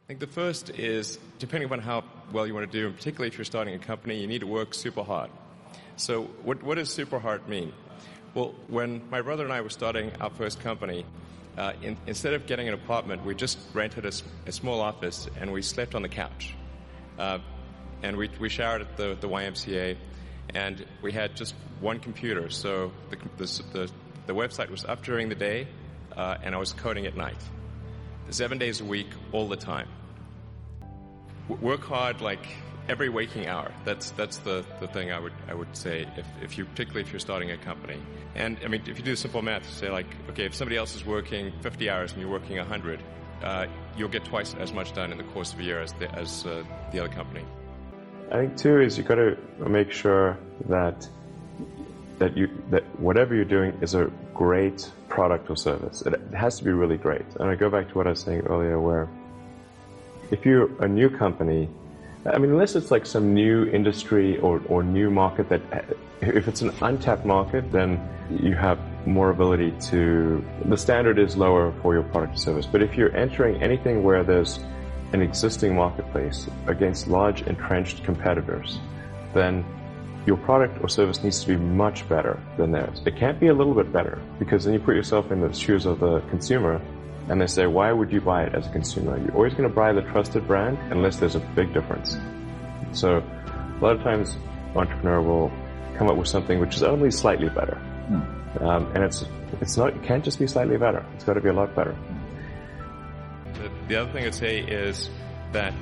I think the first is, depending upon how well you want to do, and particularly if you're starting a company, you need to work super hard. So what does super hard mean? Well, when my brother and I were starting our first company, instead of getting an apartment, we just rented a small office and we slept on the couch. And we showered at the YMCA, and we had just one computer. So the website was up during the day, and I was coding at night. 7 days a week, all the time. Work hard like every waking hour. That's the thing I would say particularly if you're starting a company. And I mean, if you do simple math, say like, okay, if somebody else is working 50 hours and you're working 100, you'll get twice as much done in the course of a year as the other company. I think too is you got to make sure that whatever you're doing is a great product or service. It has to be really great. And I go back to what I was saying earlier, where if you're a new company, I mean, unless it's like some new industry or new market if it's an untapped market, then you have more ability the standard is lower for your product or service. But if you're entering anything where there's an existing marketplace against large entrenched competitors, then your product or service needs to be much better than theirs. It can't be a little bit better, because then you put yourself in the shoes of the consumer and they say, why would you buy it as a consumer? You're always going to buy the trusted brand unless there's a big difference. So a lot of times entrepreneur will come up with something which is only slightly better. And it can't just be slightly better. It's got to be a lot better. The other thing I'd say is that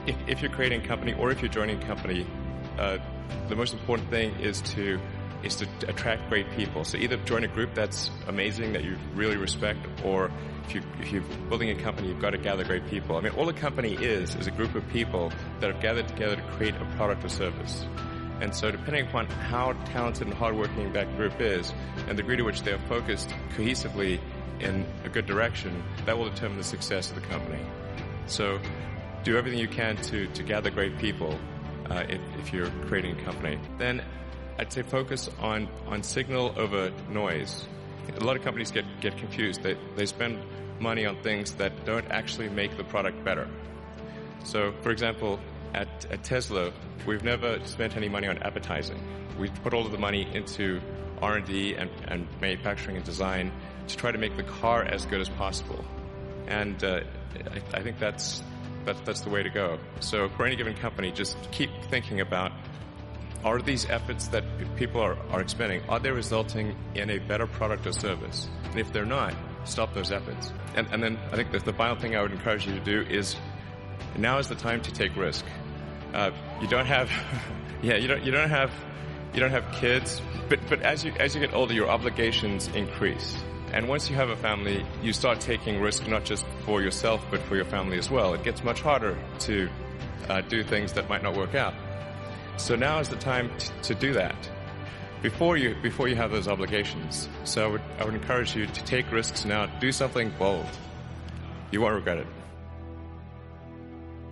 if you're creating a company or if you're joining a company, the most important thing is to attract great people. So either join a group that's amazing, that you really respect, or if you're building a company, you've got to gather great people. I mean, all a company is a group of people that have gathered together to create a product or service. And so depending upon how talented and hardworking that group is, and the degree to which they're focused cohesively in a good direction, that will determine the success of the company. So do everything you can to gather great people if you're creating a company. Then I'd say focus on signal over noise. A lot of companies get confused. They spend money on things that don't actually make the product better. So, for example, at Tesla, we've never spent any money on advertising. We put all of the money into R&D and manufacturing and design to try to make the car as good as possible. And I think that's the way to go. So for any given company, just keep thinking about, are these efforts that people are expending, are they resulting in a better product or service? And if they're not, stop those efforts. And then I think that the final thing I would encourage you to do is, now is the time to take risk. You don't have kids, but as you get older, your obligations increase. And once you have a family, you start taking risk not just for yourself, but for your family as well. It gets much harder to do things that might not work out. So now is the time to do that before you have those obligations. So I would encourage you to take risks now. Do something bold. You won't regret it.